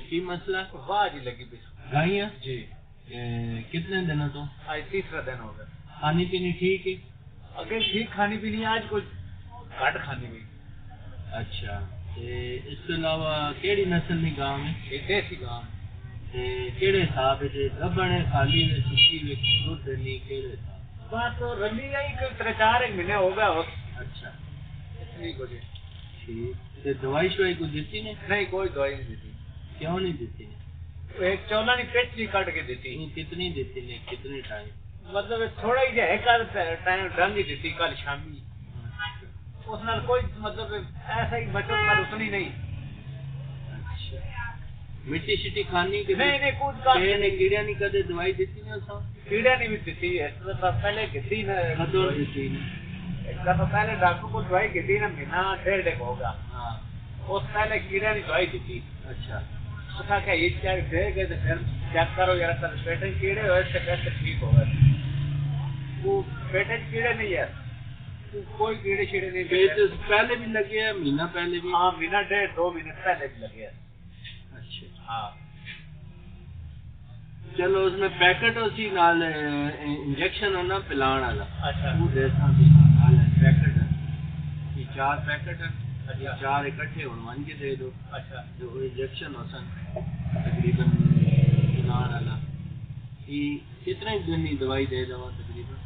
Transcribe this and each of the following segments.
کی مسئلہ واہ جی لگی بھی گائیاں جی کتنے دنوں تو آج تیسرا دن ہو گیا کھانی پینی ٹھیک ہے اگر ٹھیک کھانی پینی آج کچھ گھٹ کھانی بھی اچھا اس کے علاوہ کیڑی نسل کی گاں ہے یہ دیسی گاں کیڑے حساب ہے گبن ہے خالی ہے سکی ہے دودھ نہیں کیڑے حساب بات تو رلی آئی کہ 3-4 مہینے ہو گیا ہو اچھا اتنی کچھ ٹھیک دوائی شوائی کو دیتی نہیں کوئی دوائی نہیں دیتی کیوں نہیں دیتی ایک چولانی پیچی کٹ کے دیتی کتنی دیتی نے کتنے ٹائم مطلب تھوڑا ہی ایک ٹائم ڈنگ ہی دیتی کل شامی اس نال کوئی مطلب ایسا ہی بچوں پر اتنی نہیں اچھا مٹی شٹی کھانی کہ نہیں کچھ کا کیڑیا نہیں کدے دوائی دیتی نا کیڑا نہیں بھی دیتی ہے پہلے کسی نے کدو دیتی ایک دفعہ پہلے ڈاکٹر کو دوائی کی نا مہینہ 1.5 ہوگا اس پہلے کیڑا نہیں دوائی دیتی اچھا اس کا یہ چیک دے گئے تو پھر چیک کرو یار پیٹے کیڑے ہوئے سے کیسے ٹھیک ہوگا وہ پیٹے کیڑے نہیں ہے کوئی کیڑے شیڑے نہیں پہلے بھی لگے ہیں مہینہ پہلے بھی ہاں مہینہ 1.5-2 مہینے پہلے بھی لگے ہیں اچھا ہاں چلو اس میں پیکٹ اسی نال انجیکشن ہونا پلان والا اچھا وہ دیتا پیکٹ یہ 4 پیکٹ ہے 4 اکٹھے ہون کے دے دو اچھا جو انجیکشن ہو سن تقریباً پلان والا یہ کتنے دن کی دوائی دے دو تقریباً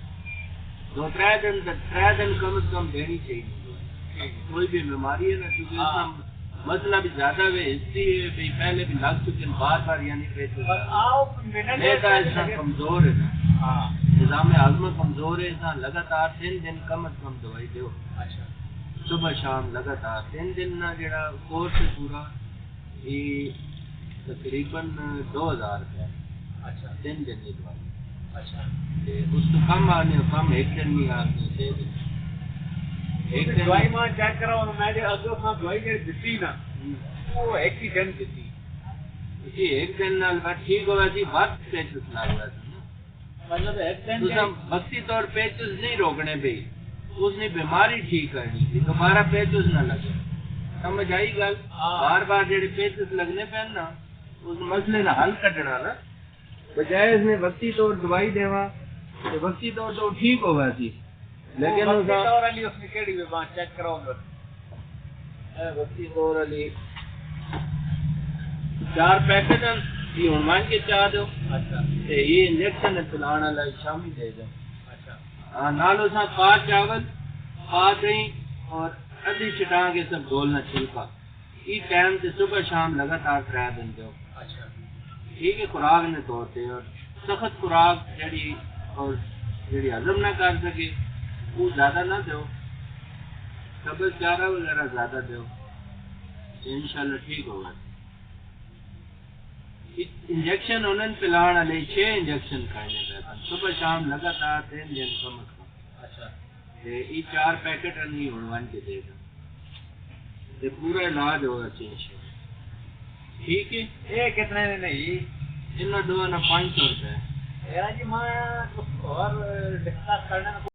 2-3 دن تک 3 دن کم از کم دینی چاہیے کوئی بھی بیماری ہے نا کیونکہ اس میں مسئلہ بھی زیادہ ہے اس لیے پہلے بھی لگ چکے ہیں بار بار یعنی کمزور ہے نظام ہاضمہ کمزور ہے لگاتار 3 دن کم از کم دوائی دو صبح شام لگاتار 3 دن نہ جڑا کورس ہے پورا یہ تقریباً 2000 روپے اچھا 3 دن کی دوائی اچھا اس کو کم آنے کم 1 دن نہیں آنے ایک دوائی میں چیک کرا میں جو اگو ہاں دوائی جو دیتی نا وہ 1 ہی دن دیتی جی 1 دن نال بات ٹھیک ہوگا جی وقت پیچس لگ رہا تھا مطلب 1 دن وقتی طور پیچس نہیں روکنے بھائی اس نے بیماری ٹھیک کرنی تھی دوبارہ پیچس نہ لگے سمجھ آئی گل بار بار جڑے پیچس لگنے پہ نا اس مسئلے نہ حل کٹنا نا بجائے اس نے وقتی طور دوائی دیوا تو وقتی طور تو ٹھیک ہوگا جی لیکن وقتی طور علی اس نے کیڑی بیمار چیک کراؤں گا وقتی طور علی 4 پیکٹ ہیں یہ عنوان کے چاہ دو اچھا یہ انجیکشن ہے پلانا والا شامی دے دو اچھا نالو سا پا چاول پا دہی اور ادھی چٹان کے سب گولنا چھلکا یہ ٹائم سے صبح شام لگاتار 3 دن دو اچھا ٹھیک ہے خوراک نے طور پہ اور سخت خوراک جڑی اور جڑی ہضم نہ کر سکے وہ زیادہ نہ دو سبز چارہ وغیرہ زیادہ دو انشاءاللہ ٹھیک ہوگا انجیکشن انہوں پلان والے 6 انجیکشن کھانے پہ صبح شام لگاتار 3 دن کم از کم اچھا یہ 4 پیکٹ نہیں عنوان کے دے گا یہ پورا علاج ہوگا انشاءاللہ ٹھیک ہے یہ کتنے نہیں ان دونوں 500 روپے جی میں اور ڈسکس کرنے